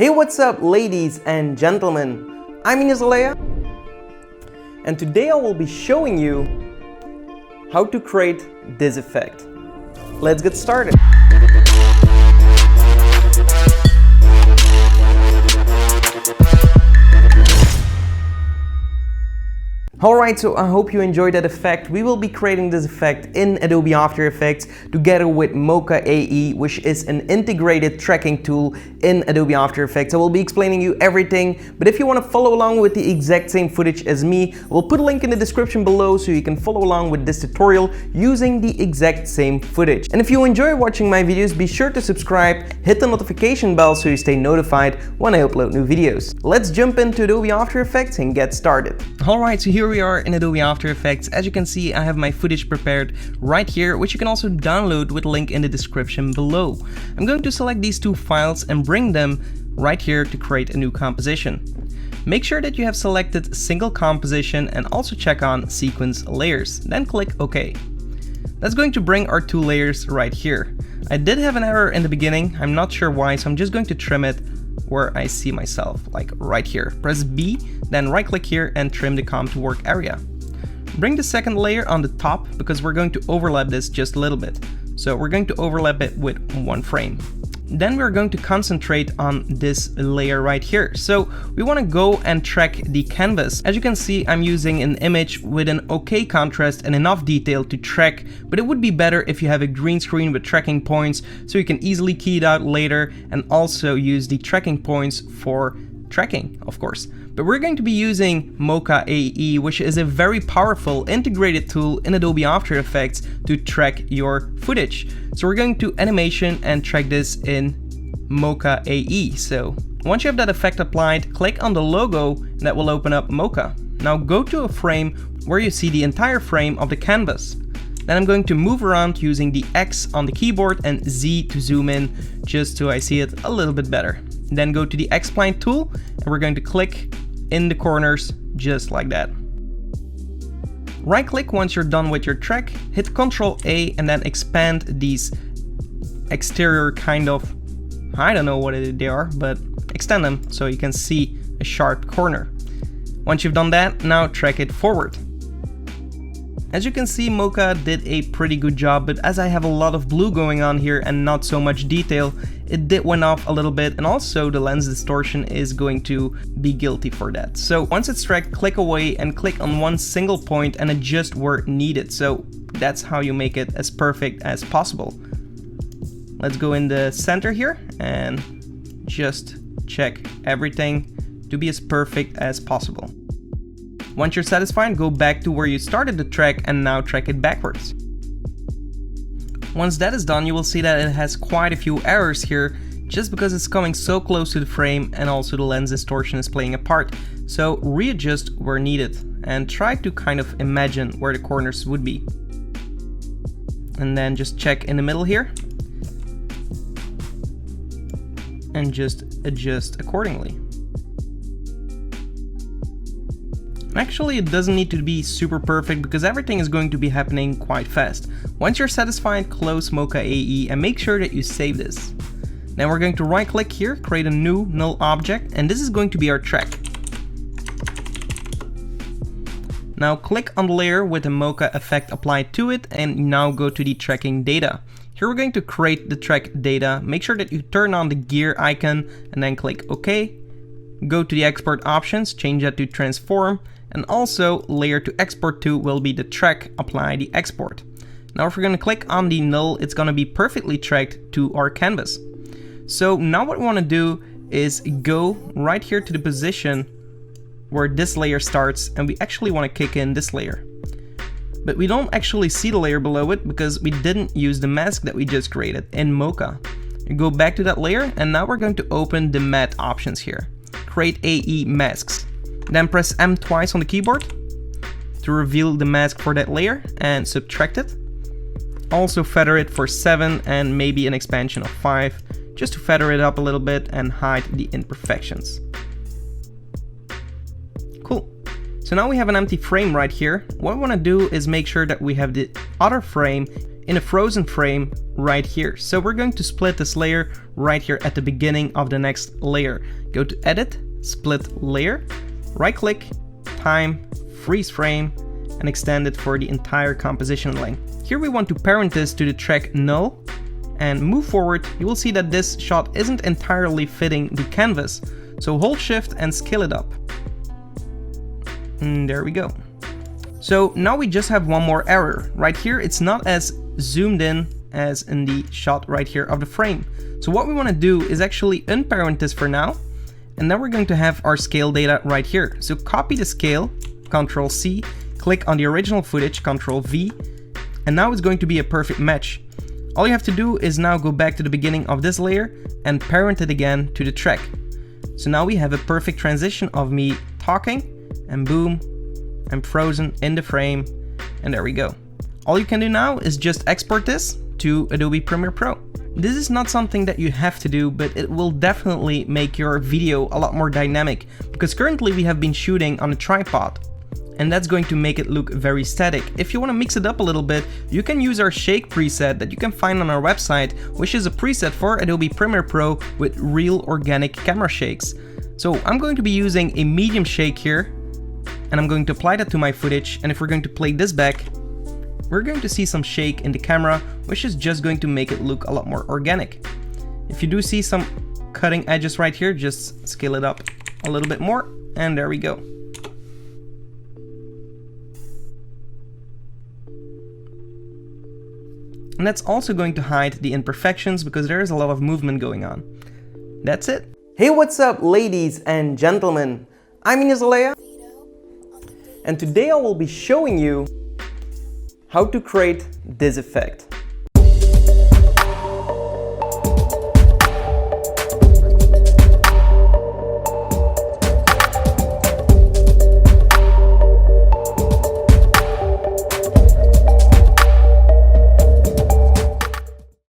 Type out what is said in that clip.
Hey, what's up, ladies and gentlemen? I'm Aleya, and today I will be showing you how to create this effect. Let's get started. Alright, so I hope you enjoyed that effect. We will be creating this effect in Adobe After Effects together with Mocha AE, which is an integrated tracking tool in Adobe After Effects. I will be explaining you everything, but if you want to follow along with the exact same footage as me, we'll put a link in the description below so you can follow along with this tutorial using the exact same footage. And if you enjoy watching my videos, be sure to subscribe, hit the notification bell so you stay notified when I upload new videos. Let's jump into Adobe After Effects and get started. Alright, so here we are in Adobe After Effects. As you can see, I have my footage prepared right here, which you can also download with a link in the description below. I'm going to select these two files and bring them right here to create a new composition. Make sure that you have selected single composition and also check on sequence layers, then click OK. That's going to bring our two layers right here. I did have an error in the beginning, I'm not sure why, so I'm just going to trim it where I see myself, like right here. Press B, then right click here and trim the comp to work area. Bring the second layer on the top because we're going to overlap this just a little bit. So we're going to overlap it with one frame. Then we're going to concentrate on this layer right here. So we want to go and track the canvas. As you can see, I'm using an image with an okay contrast and enough detail to track, but it would be better if you have a green screen with tracking points so you can easily key it out later and also use the tracking points for tracking, of course. But we're going to be using Mocha AE, which is a very powerful integrated tool in Adobe After Effects to track your footage. So we're going to animation and track this in Mocha AE. So once you have that effect applied, click on the logo and that will open up Mocha. Now go to a frame where you see the entire frame of the canvas. Then I'm going to move around using the X on the keyboard and Z to zoom in just so I see it a little bit better. Then go to the X-Spline tool and we're going to click in the corners just like that. Right click once you're done with your track, hit Ctrl A and then expand these exterior kind of, I don't know what they are, but extend them so you can see a sharp corner. Once you've done that, now track it forward. As you can see, Mocha did a pretty good job, but as I have a lot of blue going on here and not so much detail, it did went off a little bit, and also the lens distortion is going to be guilty for that. So once it's tracked, click away and click on one single point and adjust where needed. So that's how you make it as perfect as possible. Let's go in the center here and just check everything to be as perfect as possible. Once you're satisfied, go back to where you started the track and now track it backwards. Once that is done, you will see that it has quite a few errors here just because it's coming so close to the frame and also the lens distortion is playing a part. So readjust where needed and try to kind of imagine where the corners would be. And then just check in the middle here and just adjust accordingly. Actually, it doesn't need to be super perfect because everything is going to be happening quite fast. Once you're satisfied, close Mocha AE and make sure that you save this. Then we're going to right click here, create a new null object, and this is going to be our track. Now click on the layer with the Mocha effect applied to it and now go to the tracking data. Here we're going to create the track data. Make sure that you turn on the gear icon and then click OK. Go to the export options, change that to transform, and also layer to export to will be the track, apply the export. Now if we're going to click on the null, it's going to be perfectly tracked to our canvas. So now what we want to do is go right here to the position where this layer starts, and we actually want to kick in this layer. But we don't actually see the layer below it because we didn't use the mask that we just created in Mocha. You go back to that layer and now we're going to open the matte options here. Create AE masks. Then press M twice on the keyboard to reveal the mask for that layer and subtract it. Also feather it for 7 and maybe an expansion of 5 just to feather it up a little bit and hide the imperfections. Cool. So now we have an empty frame right here. What we want to do is make sure that we have the other frame in a frozen frame right here. So we're going to split this layer right here at the beginning of the next layer. Go to Edit, Split Layer, right click, Time, Freeze Frame, and extend it for the entire composition length. Here we want to parent this to the track Null, and move forward. You will see that this shot isn't entirely fitting the canvas. So hold Shift and scale it up. And there we go. So now we just have one more error. Right here, it's not as zoomed in as in the shot right here of the frame. So what we want to do is actually unparent this for now. And then we're going to have our scale data right here. So copy the scale, Ctrl C, click on the original footage, Ctrl V, and now it's going to be a perfect match. All you have to do is now go back to the beginning of this layer and parent it again to the track. So now we have a perfect transition of me talking, and boom, I'm frozen in the frame, and there we go. All you can do now is just export this to Adobe Premiere Pro. This is not something that you have to do, but it will definitely make your video a lot more dynamic, because currently we have been shooting on a tripod, and that's going to make it look very static. If you want to mix it up a little bit, you can use our shake preset that you can find on our website, which is a preset for Adobe Premiere Pro with real organic camera shakes. So I'm going to be using a medium shake here, and I'm going to apply that to my footage, and if we're going to play this back, we're going to see some shake in the camera, which is just going to make it look a lot more organic. If you do see some cutting edges right here, just scale it up a little bit more, and there we go. And that's also going to hide the imperfections because there is a lot of movement going on. That's it. Hey, what's up, ladies and gentlemen? I'm Ignace Aleya, and today I will be showing you how to create this effect.